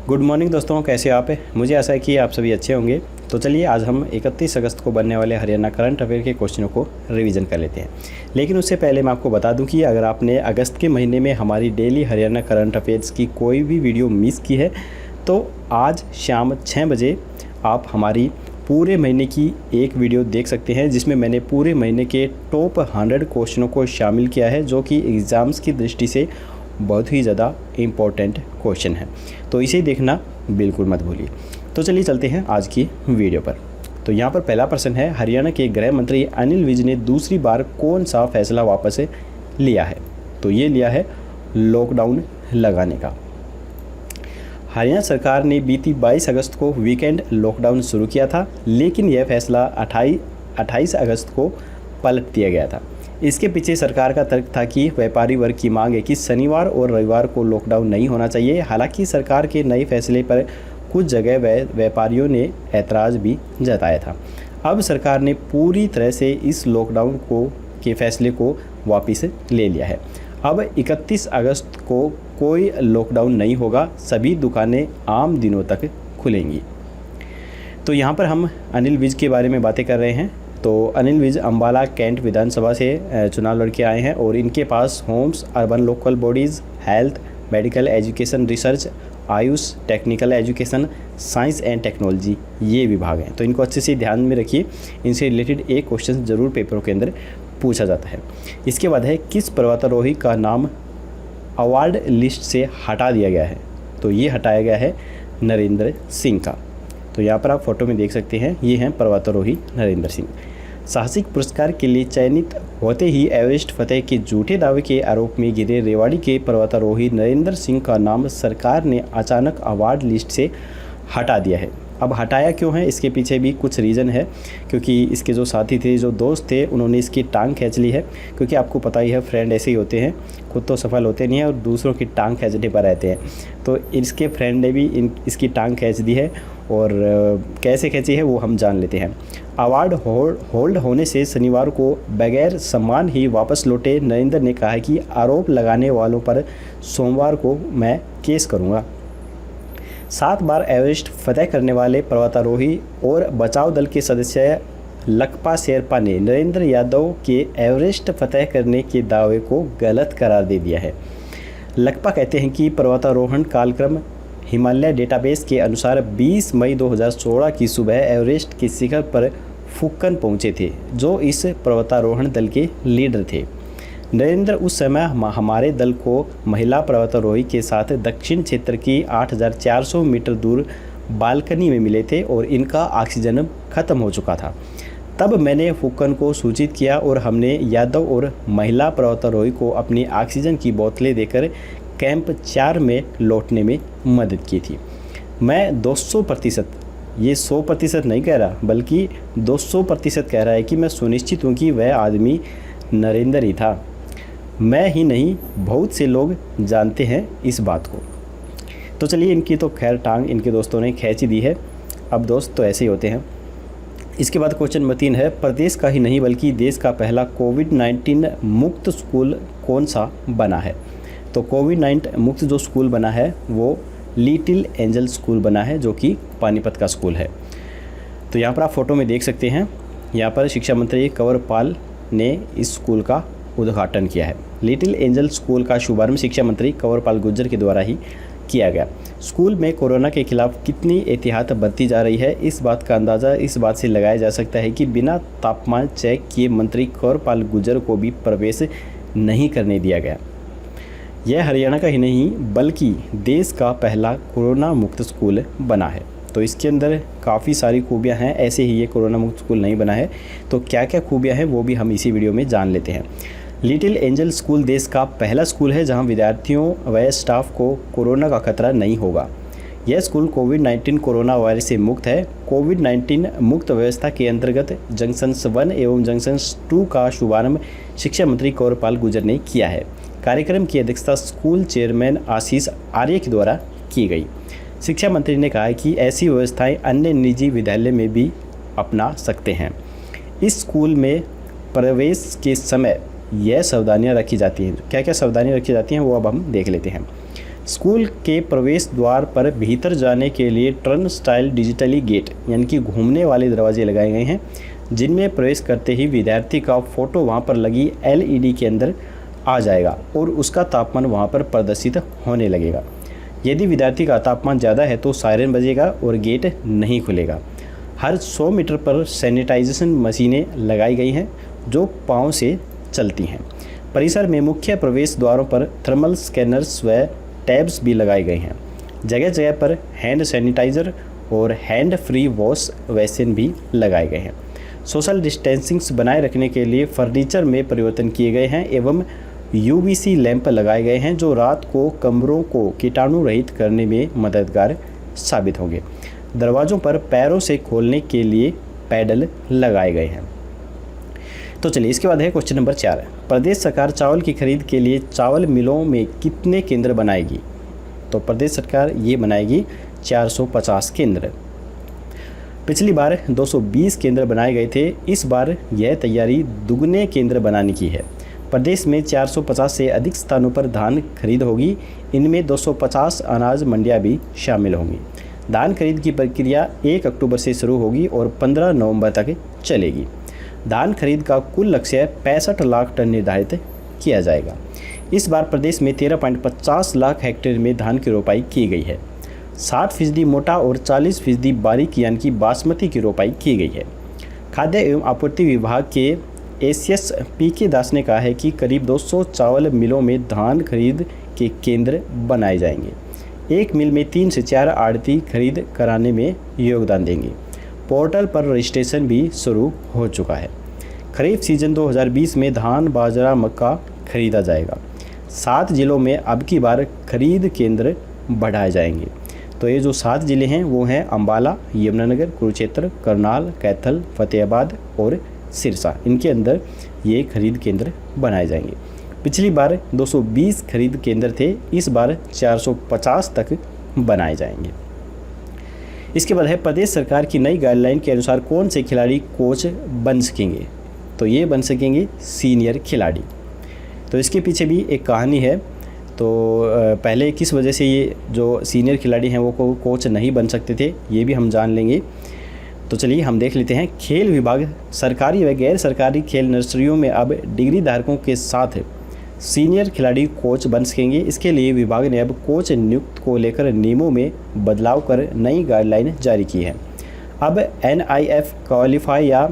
Good morning दोस्तों, कैसे आप हैं? मुझे आशा है कि आप सभी अच्छे होंगे। तो चलिए आज हम 31 अगस्त को बनने वाले हरियाणा करंट अफेयर के क्वेश्चनों को रिवीजन कर लेते हैं। लेकिन उससे पहले मैं आपको बता दूं कि अगर आपने अगस्त के महीने में हमारी डेली हरियाणा करंट अफेयर्स की कोई भी वीडियो मिस की है तो आज शाम 6 बजे आप हमारी पूरे महीने की एक वीडियो देख सकते हैं, जिसमें मैंने पूरे महीने के टॉप 100 क्वेश्चनों को शामिल किया है, जो कि एग्ज़ाम्स की दृष्टि से बहुत ही ज़्यादा इम्पोर्टेंट क्वेश्चन है। तो इसे देखना बिल्कुल मत भूलिए। तो चलिए चलते हैं आज की वीडियो पर। तो यहाँ पर पहला प्रश्न है, हरियाणा के गृह मंत्री अनिल विज ने दूसरी बार कौन सा फैसला वापस लिया है? तो ये लिया है लॉकडाउन लगाने का। हरियाणा सरकार ने बीती 22 अगस्त को वीकेंड लॉकडाउन शुरू किया था, लेकिन यह फैसला 28 अगस्त को पलट दिया गया था। इसके पीछे सरकार का तर्क था कि व्यापारी वर्ग की मांग है कि शनिवार और रविवार को लॉकडाउन नहीं होना चाहिए। हालांकि सरकार के नए फैसले पर कुछ जगह व्यापारियों ने ऐतराज़ भी जताया था। अब सरकार ने पूरी तरह से इस लॉकडाउन के फैसले को वापस ले लिया है। अब 31 अगस्त को कोई लॉकडाउन नहीं होगा, सभी दुकानें आम दिनों तक खुलेंगी। तो यहाँ पर हम अनिल विज के बारे में बातें कर रहे हैं। तो अनिल विज अम्बाला कैंट विधानसभा से चुनाव लड़के आए हैं और इनके पास homes, urban local bodies, health, medical education, research, Ayush, technical education, science and technology, ये विभाग हैं। तो इनको अच्छे से ध्यान में रखिए, इनसे रिलेटेड एक क्वेश्चन ज़रूर पेपरों के अंदर पूछा जाता है। इसके बाद है, किस पर्वतारोही का नाम अवार्ड लिस्ट से हटा दिया गया है? तो ये हटाया गया है नरेंद्र सिंह का। तो यहाँ पर आप फोटो में देख सकते हैं, ये हैं पर्वतारोही नरेंद्र सिंह। साहसिक पुरस्कार के लिए चयनित होते ही एवरेस्ट फतेह के झूठे दावे के आरोप में घिरे रेवाड़ी के पर्वतारोही नरेंद्र सिंह का नाम सरकार ने अचानक अवार्ड लिस्ट से हटा दिया है। अब हटाया क्यों है, इसके पीछे भी कुछ रीज़न है, क्योंकि इसके जो साथी थे, जो दोस्त थे, उन्होंने इसकी टांग खींच ली है। क्योंकि आपको पता ही है, फ्रेंड ऐसे ही होते हैं, खुद तो सफल होते नहीं हैं और दूसरों की टांग खींचने पर रहते हैं। तो इसके फ्रेंड ने भी इसकी टांग खींच दी है, और कैसे खींची है वो हम जान लेते हैं। अवार्ड होल्ड होने से शनिवार को बगैर सम्मान ही वापस लौटे नरेंद्र ने कहा कि आरोप लगाने वालों पर सोमवार को मैं केस करूंगा। 7 बार एवरेस्ट फतेह करने वाले पर्वतारोही और बचाव दल के सदस्य लखपा शेरपा ने नरेंद्र यादव के एवरेस्ट फतेह करने के दावे को गलत करार दे दिया है। लखपा कहते हैं कि पर्वतारोहण कालक्रम हिमालय डेटाबेस के अनुसार 20 मई 2016 की सुबह एवरेस्ट के शिखर पर फुक्कन पहुंचे थे, जो इस पर्वतारोहण दल के लीडर थे। नरेंद्र उस समय हमारे दल को महिला पर्वतारोही के साथ दक्षिण क्षेत्र की 8400 मीटर दूर बालकनी में मिले थे और इनका ऑक्सीजन खत्म हो चुका था। तब मैंने फुक्कन को सूचित किया और हमने यादव और महिला पर्वतारोही को अपनी ऑक्सीजन की बोतलें देकर कैंप 4 में लौटने में मदद की थी। मैं 200%, ये 100% नहीं कह रहा, बल्कि 200% कह रहा है कि मैं सुनिश्चित हूँ कि वह आदमी नरेंद्र ही था। मैं ही नहीं, बहुत से लोग जानते हैं इस बात को। तो चलिए, इनकी तो खैर टांग इनके दोस्तों ने खींच दी है। अब दोस्त तो ऐसे ही होते हैं। इसके बाद क्वेश्चन नंबर 3 है, प्रदेश का ही नहीं बल्कि देश का पहला कोविड-19 मुक्त स्कूल कौन सा बना है? तो कोविड-19 मुक्त जो स्कूल बना है वो लिटिल एंजल स्कूल बना है, जो कि पानीपत का स्कूल है। तो यहाँ पर आप फोटो में देख सकते हैं, यहाँ पर शिक्षा मंत्री कंवरपाल ने इस स्कूल का उद्घाटन किया है। लिटिल एंजल स्कूल का शुभारंभ शिक्षा मंत्री कंवरपाल गुर्जर के द्वारा ही किया गया। स्कूल में कोरोना के खिलाफ कितनी एहतियात बरती जा रही है, इस बात का अंदाज़ा इस बात से लगाया जा सकता है कि बिना तापमान चेक किए मंत्री कंवरपाल गुर्जर को भी प्रवेश नहीं करने दिया गया। यह हरियाणा का ही नहीं बल्कि देश का पहला कोरोना मुक्त स्कूल बना है। तो इसके अंदर काफ़ी सारी खूबियां हैं, ऐसे ही ये कोरोना मुक्त स्कूल नहीं बना है। तो क्या क्या खूबियां हैं वो भी हम इसी वीडियो में जान लेते हैं। लिटिल एंजल स्कूल देश का पहला स्कूल है जहां विद्यार्थियों व स्टाफ को कोरोना का खतरा नहीं होगा। यह स्कूल कोविड-19 कोरोना वायरस से मुक्त है। कोविड-19 मुक्त व्यवस्था के अंतर्गत जंक्शन 1 एवं जंक्शन 2 का शुभारंभ शिक्षा मंत्री कंवरपाल गुर्जर ने किया है। कार्यक्रम की अध्यक्षता स्कूल चेयरमैन आशीष आर्य के द्वारा की गई। शिक्षा मंत्री ने कहा कि ऐसी व्यवस्थाएं अन्य निजी विद्यालय में भी अपना सकते हैं। इस स्कूल में प्रवेश के समय यह सावधानियां रखी जाती हैं। क्या क्या सावधानियां रखी जाती हैं वो अब हम देख लेते हैं। स्कूल के प्रवेश द्वार पर भीतर जाने के लिए टर्न स्टाइल डिजिटली गेट यानी कि घूमने वाले दरवाजे लगाए गए हैं, जिनमें प्रवेश करते ही विद्यार्थी का फ़ोटो वहां पर लगी LED के अंदर आ जाएगा और उसका तापमान वहां पर प्रदर्शित होने लगेगा। यदि विद्यार्थी का तापमान ज़्यादा है तो सायरन बजेगा और गेट नहीं खुलेगा। हर 100 मीटर पर सैनिटाइजेशन मशीनें लगाई गई हैं जो पाँव से चलती हैं। परिसर में मुख्य प्रवेश द्वारों पर थर्मल स्कैनर्स व टैब्स भी लगाए गए हैं। जगह जगह पर हैंड सैनिटाइज़र और हैंड फ्री वॉश बेसिन भी लगाए गए हैं। सोशल डिस्टेंसिंग बनाए रखने के लिए फर्नीचर में परिवर्तन किए गए हैं एवं UVC लैंप लगाए गए हैं जो रात को कमरों को कीटाणु रहित करने में मददगार साबित होंगे। दरवाज़ों पर पैरों से खोलने के लिए पैडल लगाए गए हैं। तो चलिए इसके बाद है क्वेश्चन नंबर 4। प्रदेश सरकार चावल की खरीद के लिए चावल मिलों में कितने केंद्र बनाएगी? तो प्रदेश सरकार ये बनाएगी 450 केंद्र। पिछली बार 220 केंद्र बनाए गए थे, इस बार यह तैयारी दुगने केंद्र बनाने की है। प्रदेश में 450 से अधिक स्थानों पर धान खरीद होगी, इनमें 250 अनाज मंडियां भी शामिल होंगी। धान खरीद की प्रक्रिया 1 अक्टूबर से शुरू होगी और 15 नवंबर तक चलेगी। धान खरीद का कुल लक्ष्य 65 लाख टन निर्धारित किया जाएगा। इस बार प्रदेश में 13.50 लाख हेक्टेयर में धान की रोपाई की गई है। 60% मोटा और 40% बारीक यानी कि बासमती की रोपाई की गई है। खाद्य एवं आपूर्ति विभाग के ACS PK दास ने कहा है कि करीब 200 चावल मिलों में धान खरीद के केंद्र बनाए जाएंगे। एक मिल में 3 से 4 आढ़ती खरीद कराने में योगदान देंगे। पोर्टल पर रजिस्ट्रेशन भी शुरू हो चुका है। खरीफ सीजन 2020 में धान, बाजरा, मक्का खरीदा जाएगा। 7 जिलों में अब की बार खरीद केंद्र बढ़ाए जाएंगे। तो ये जो 7 ज़िले हैं वो हैं अम्बाला, यमुनानगर, कुरुक्षेत्र, करनाल, कैथल, फतेहाबाद और सिरसा। इनके अंदर ये खरीद केंद्र बनाए जाएंगे। पिछली बार 220 खरीद केंद्र थे, इस बार 450 तक बनाए जाएंगे। इसके बाद है प्रदेश सरकार की नई गाइडलाइन के अनुसार कौन से खिलाड़ी कोच बन सकेंगे? तो ये बन सकेंगे सीनियर खिलाड़ी। तो इसके पीछे भी एक कहानी है। तो पहले किस वजह से ये जो सीनियर खिलाड़ी हैं वो कोच नहीं बन सकते थे, ये भी हम जान लेंगे। तो चलिए हम देख लेते हैं। खेल विभाग सरकारी व गैर सरकारी खेल नर्सरियों में अब डिग्री धारकों के साथ सीनियर खिलाड़ी कोच बन सकेंगे। इसके लिए विभाग ने अब कोच नियुक्त को लेकर नियमों में बदलाव कर नई गाइडलाइन जारी की है। अब NIF क्वालिफाई या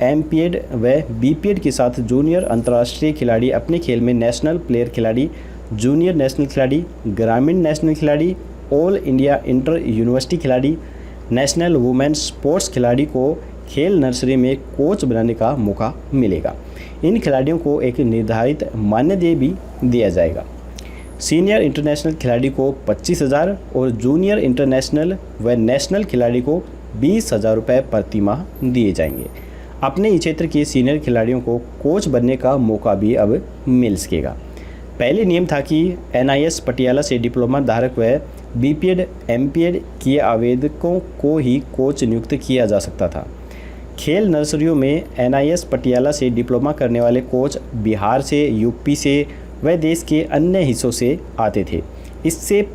MPED व BPED के साथ जूनियर अंतर्राष्ट्रीय खिलाड़ी अपने खेल में नेशनल प्लेयर खिलाड़ी, जूनियर नेशनल खिलाड़ी, ग्रामीण नेशनल खिलाड़ी, ऑल इंडिया इंटर यूनिवर्सिटी खिलाड़ी, नेशनल वुमेन्स स्पोर्ट्स खिलाड़ी को खेल नर्सरी में कोच बनाने का मौका मिलेगा। इन खिलाड़ियों को एक निर्धारित मानदेय भी दिया जाएगा। सीनियर इंटरनेशनल खिलाड़ी को 25,000 और जूनियर इंटरनेशनल व नेशनल खिलाड़ी को 20,000 रुपये प्रति माह दिए जाएंगे। अपने ही क्षेत्र के सीनियर खिलाड़ियों को कोच बनने का मौका भी अब मिल सकेगा। पहले नियम था कि NIS पटियाला से डिप्लोमा धारक व BPED MPED किए आवेदकों को ही कोच नियुक्त किया जा सकता था। खेल नर्सरियों में NIS पटियाला से डिप्लोमा करने वाले कोच बिहार से, UP से व देश के अन्य हिस्सों से आते थे। इससे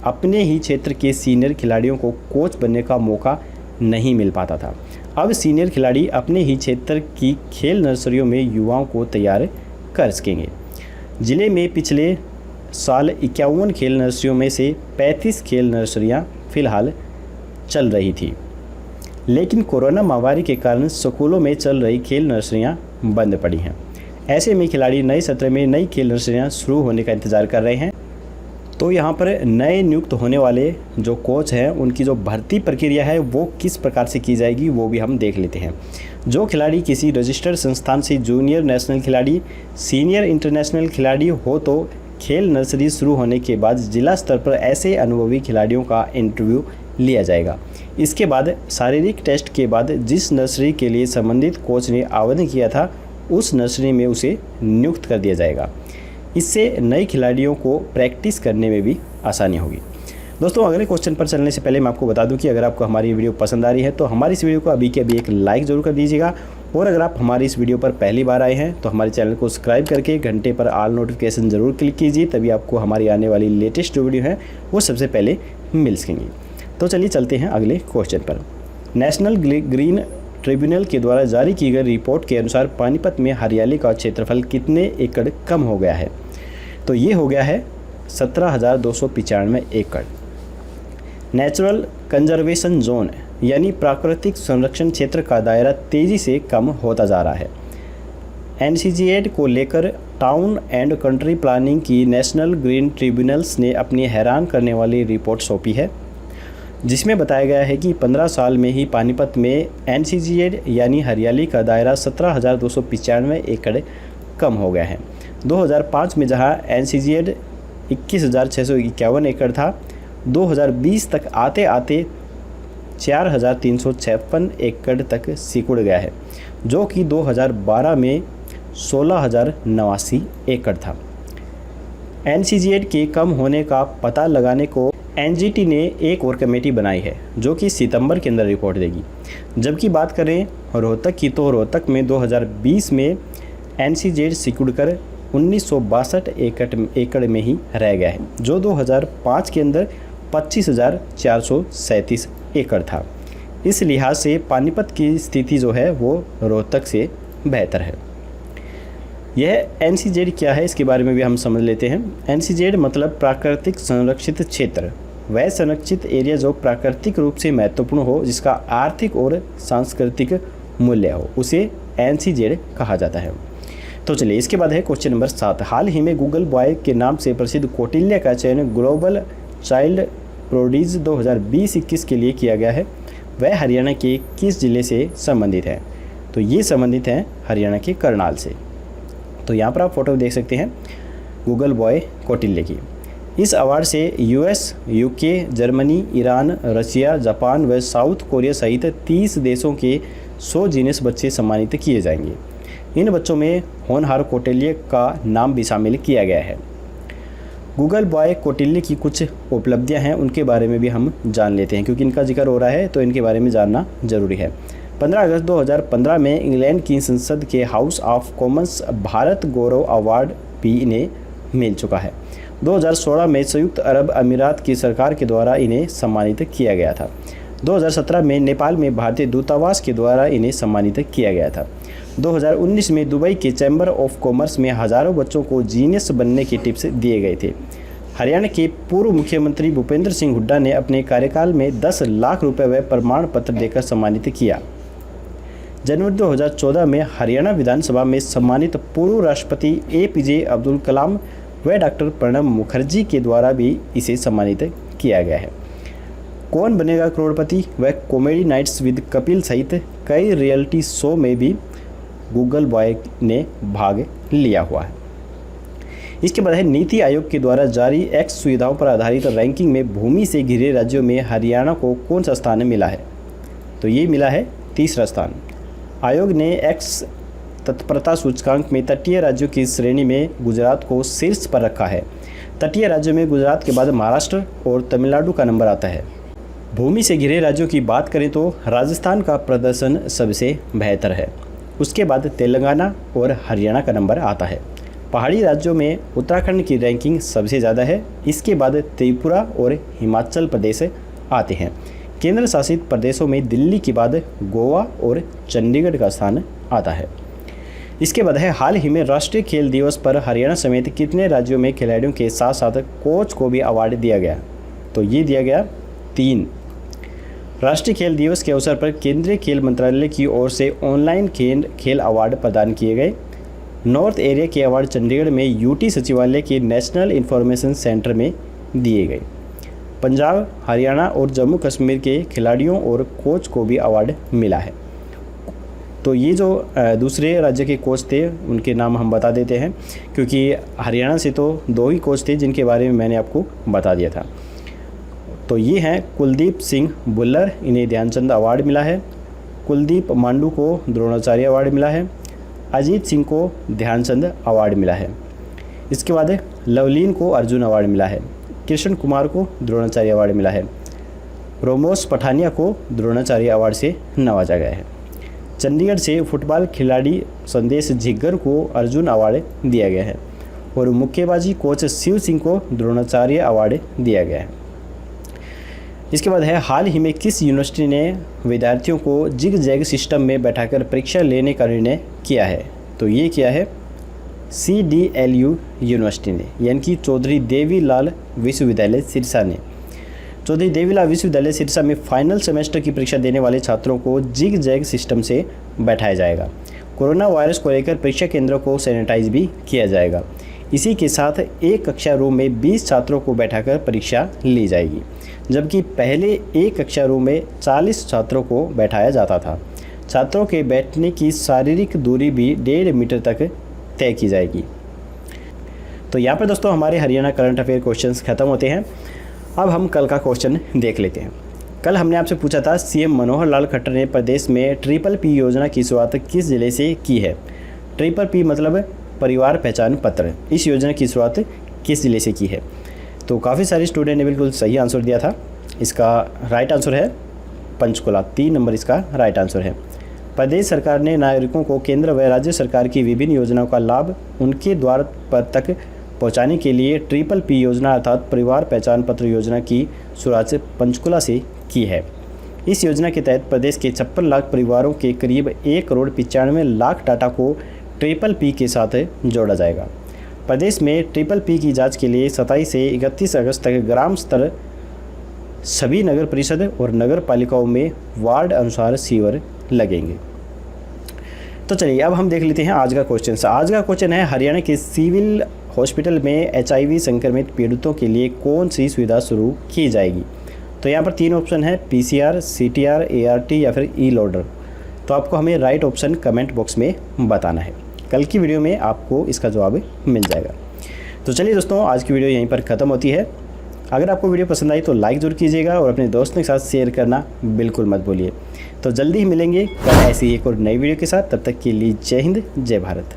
अपने ही क्षेत्र के सीनियर खिलाड़ियों को कोच बनने का मौका नहीं मिल पाता था। अब सीनियर खिलाड़ी अपने ही क्षेत्र की खेल नर्सरियों में युवाओं को तैयार कर सकेंगे। ज़िले में पिछले साल 51 खेल नर्सरियों में से 35 खेल नर्सरियां फिलहाल चल रही थी, लेकिन कोरोना महामारी के कारण स्कूलों में चल रही खेल नर्सरियां बंद पड़ी हैं। ऐसे में खिलाड़ी नए सत्र में नई खेल नर्सरियां शुरू होने का इंतज़ार कर रहे हैं। तो यहाँ पर नए नियुक्त होने वाले जो कोच हैं उनकी जो भर्ती प्रक्रिया है वो किस प्रकार से की जाएगी वो भी हम देख लेते हैं। जो खिलाड़ी किसी रजिस्टर्ड संस्थान से जूनियर नेशनल खिलाड़ी, सीनियर इंटरनेशनल खिलाड़ी हो तो खेल नर्सरी शुरू होने के बाद जिला स्तर पर ऐसे अनुभवी खिलाड़ियों का इंटरव्यू लिया जाएगा। इसके बाद शारीरिक टेस्ट के बाद जिस नर्सरी के लिए संबंधित कोच ने आवेदन किया था उस नर्सरी में उसे नियुक्त कर दिया जाएगा। इससे नए खिलाड़ियों को प्रैक्टिस करने में भी आसानी होगी। दोस्तों, अगले क्वेश्चन पर चलने से पहले मैं आपको बता दूं कि अगर आपको हमारी वीडियो पसंद आ रही है तो हमारी इस वीडियो को अभी के अभी एक लाइक ज़रूर कर दीजिएगा और अगर आप हमारी इस वीडियो पर पहली बार आए हैं तो हमारे चैनल को सब्सक्राइब करके घंटे पर ऑल नोटिफिकेशन ज़रूर क्लिक कीजिए, तभी आपको हमारी आने वाली लेटेस्ट जो वीडियो है वो सबसे पहले मिल सकेंगी। तो चलिए चलते हैं अगले क्वेश्चन पर। नेशनल ग्रीन ट्रिब्यूनल के द्वारा जारी की गई रिपोर्ट के अनुसार पानीपत में हरियाली का क्षेत्रफल कितने एकड़ कम हो गया है? तो ये हो गया है 17,295 एकड़। नेचुरल कंजर्वेशन जोन यानी प्राकृतिक संरक्षण क्षेत्र का दायरा तेज़ी से कम होता जा रहा है। एनसीजीएड को लेकर टाउन एंड कंट्री प्लानिंग की नेशनल ग्रीन ट्रिब्यूनल्स ने अपनी हैरान करने वाली रिपोर्ट सौंपी है, जिसमें बताया गया है कि 15 साल में ही पानीपत में एनसीजीएड यानी हरियाली का दायरा 17,295 एकड़ कम हो गया है। 2005 में जहां एनसीजीएड 21,651 एकड़ था, 2020 तक आते आते 4,356 एकड़ तक सिकुड़ गया है, जो कि 2012 में 16,089 एकड़ था। एनसीजीएड के कम होने का पता लगाने को एनजीटी ने एक और कमेटी बनाई है, जो कि सितंबर के अंदर रिपोर्ट देगी। जबकि बात करें रोहतक की, तो रोहतक में 2020 में एनसीजेड सिकुड़कर 1962 एकड़ में ही रह गया है, जो 2005 के अंदर 25,437 एकड़ था। इस लिहाज से पानीपत की स्थिति जो है वो रोहतक से बेहतर है। यह एनसीजेड क्या है, इसके बारे में भी हम समझ लेते हैं। एनसीजेड मतलब प्राकृतिक संरक्षित क्षेत्र, वह संरक्षित एरिया जो प्राकृतिक रूप से महत्वपूर्ण हो, जिसका आर्थिक और सांस्कृतिक मूल्य हो, उसे एनसीजेड कहा जाता है। तो चलिए इसके बाद है क्वेश्चन नंबर 7। हाल ही में गूगल बॉय के नाम से प्रसिद्ध कौटिल्य का चयन ग्लोबल चाइल्ड प्रोडीज 2020-21 के लिए किया गया है। वह हरियाणा के किस जिले से संबंधित है? तो ये संबंधित है हरियाणा के करनाल से। तो यहाँ पर आप फोटो देख सकते हैं गूगल बॉय कौटिल्य की। इस अवार्ड से US, UK, Germany, Iran, Russia, Japan व साउथ कोरिया सहित 30 देशों के 100 जीनियस बच्चे सम्मानित किए जाएंगे। इन बच्चों में होनहार कौटिल्य का नाम भी शामिल किया गया है। गूगल बॉय कौटिल्य की कुछ उपलब्धियां हैं, उनके बारे में भी हम जान लेते हैं, क्योंकि इनका जिक्र हो रहा है तो इनके बारे में जानना जरूरी है। 15 अगस्त 2015 में इंग्लैंड की संसद के house of Commons Bharat Gaurav award भी इन्हें मिल चुका है। 2016 में संयुक्त अरब अमीरात की सरकार के द्वारा इन्हें सम्मानित किया गया था। 2017 में नेपाल में भारतीय दूतावास के द्वारा इन्हें सम्मानित किया गया था। 2019 में दुबई के चैम्बर ऑफ कॉमर्स में हज़ारों बच्चों को जीनियस बनने के टिप्स दिए गए थे। हरियाणा के पूर्व मुख्यमंत्री भूपेंद्र सिंह हुड्डा ने अपने कार्यकाल में 10 लाख रुपए व प्रमाण पत्र देकर सम्मानित किया। जनवरी 2014 में हरियाणा विधानसभा में सम्मानित पूर्व राष्ट्रपति एपीजे अब्दुल कलाम व डॉक्टर प्रणब मुखर्जी के द्वारा भी इसे सम्मानित किया गया है। कौन बनेगा करोड़पति व कॉमेडी नाइट्स विद कपिल सहित कई रियलिटी शो में भी गूगल बॉय ने भाग लिया हुआ है। इसके बाद है नीति आयोग के द्वारा जारी एक्स सुविधाओं पर आधारित रैंकिंग में भूमि से घिरे राज्यों में हरियाणा को कौन सा स्थान मिला है? तो ये मिला है तीसरा स्थान। आयोग ने एक्स तत्परता सूचकांक में तटीय राज्यों की श्रेणी में गुजरात को शीर्ष पर रखा है। तटीय राज्यों में गुजरात के बाद महाराष्ट्र और तमिलनाडु का नंबर आता है। भूमि से घिरे राज्यों की बात करें तो राजस्थान का प्रदर्शन सबसे बेहतर है, उसके बाद तेलंगाना और हरियाणा का नंबर आता है। पहाड़ी राज्यों में उत्तराखंड की रैंकिंग सबसे ज़्यादा है, इसके बाद त्रिपुरा और हिमाचल प्रदेश आते हैं। केंद्र शासित प्रदेशों में दिल्ली के बाद गोवा और चंडीगढ़ का स्थान आता है। इसके बाद है हाल ही में राष्ट्रीय खेल दिवस पर हरियाणा समेत कितने राज्यों में खिलाड़ियों के साथ साथ कोच को भी अवार्ड दिया गया? तो ये दिया गया 3। राष्ट्रीय खेल दिवस के अवसर पर केंद्रीय खेल मंत्रालय की ओर से ऑनलाइन खेल अवार्ड प्रदान किए गए। नॉर्थ एरिया के अवार्ड चंडीगढ़ में यूटी सचिवालय के नेशनल इंफॉर्मेशन सेंटर में दिए गए। पंजाब, हरियाणा और जम्मू कश्मीर के खिलाड़ियों और कोच को भी अवार्ड मिला है। तो ये जो दूसरे राज्य के कोच थे उनके नाम हम बता देते हैं, क्योंकि हरियाणा से तो 2 ही कोच थे जिनके बारे में मैंने आपको बता दिया था। तो ये हैं कुलदीप सिंह भुल्लर, इन्हें ध्यानचंद अवार्ड मिला है। कुलदीप मांडू को द्रोणाचार्य अवार्ड मिला है। अजीत सिंह को ध्यानचंद अवार्ड मिला है। इसके बाद लवलीन को अर्जुन अवार्ड मिला है। कृष्ण कुमार को द्रोणाचार्य अवार्ड मिला है। रोमोस पठानिया को द्रोणाचार्य अवार्ड से नवाजा गया है। चंडीगढ़ से फुटबॉल खिलाड़ी संदेश झिग्गर को अर्जुन अवार्ड दिया गया है और मुक्केबाजी कोच शिव सिंह को द्रोणाचार्य अवार्ड दिया गया है। इसके बाद है, हाल ही में किस यूनिवर्सिटी ने विद्यार्थियों को जिग जैग सिस्टम में बैठाकर परीक्षा लेने का निर्णय किया है? तो ये किया है CDLU यूनिवर्सिटी ने, यानी कि चौधरी देवीलाल विश्वविद्यालय सिरसा ने। चौधरी देवीलाल विश्वविद्यालय सिरसा में फाइनल सेमेस्टर की परीक्षा देने वाले छात्रों को जिग जैग सिस्टम से बैठाया जाएगा। कोरोना वायरस को लेकर परीक्षा केंद्रों को सैनिटाइज भी किया जाएगा। इसी के साथ एक कक्षा रूम में 20 छात्रों को बैठाकर परीक्षा ली जाएगी, जबकि पहले एक कक्षा रूम में 40 छात्रों को बैठाया जाता था। छात्रों के बैठने की शारीरिक दूरी भी 1.5 मीटर तक तय की जाएगी। तो यहाँ पर दोस्तों हमारे हरियाणा करंट अफेयर क्वेश्चंस खत्म होते हैं। अब हम कल का क्वेश्चन देख लेते हैं। कल हमने आपसे पूछा था, CM मनोहर लाल खट्टर ने प्रदेश में PPP योजना की शुरुआत किस जिले से की है? PPP मतलब परिवार पहचान पत्र। इस योजना की शुरुआत किस जिले से की है? तो काफ़ी सारे स्टूडेंट ने बिल्कुल सही आंसर दिया था। इसका राइट आंसर है पंचकुला। 3 नंबर इसका राइट आंसर है। प्रदेश सरकार ने नागरिकों को केंद्र व राज्य सरकार की विभिन्न योजनाओं का लाभ उनके द्वार पर तक पहुंचाने के लिए PPP योजना अर्थात परिवार पहचान पत्र योजना की शुरुआत पंचकुला से की है। इस योजना के तहत प्रदेश के 56 लाख परिवारों के करीब 1,95,00,000 डाटा को PPP के साथ जोड़ा जाएगा। प्रदेश में PPP की जांच के लिए 27 से 31 अगस्त तक ग्राम स्तर सभी नगर परिषद और नगर पालिकाओं में वार्ड अनुसार शिविर लगेंगे। तो चलिए अब हम देख लेते हैं आज का क्वेश्चन। आज का क्वेश्चन है, हरियाणा के सिविल हॉस्पिटल में HIV संक्रमित पीड़ितों के लिए कौन सी सुविधा शुरू की जाएगी? तो यहाँ पर 3 ऑप्शन है, PCR, CTR, ART या फिर E-लॉडर। तो आपको हमें राइट ऑप्शन कमेंट बॉक्स में बताना है। कल की वीडियो में आपको इसका जवाब मिल जाएगा। तो चलिए दोस्तों, आज की वीडियो यहीं पर ख़त्म होती है। अगर आपको वीडियो पसंद आई तो लाइक ज़रूर कीजिएगा और अपने दोस्तों के साथ शेयर करना बिल्कुल मत भूलिए। तो जल्दी ही मिलेंगे कल ऐसी एक और नई वीडियो के साथ। तब तक के लिए जय हिंद, जय भारत।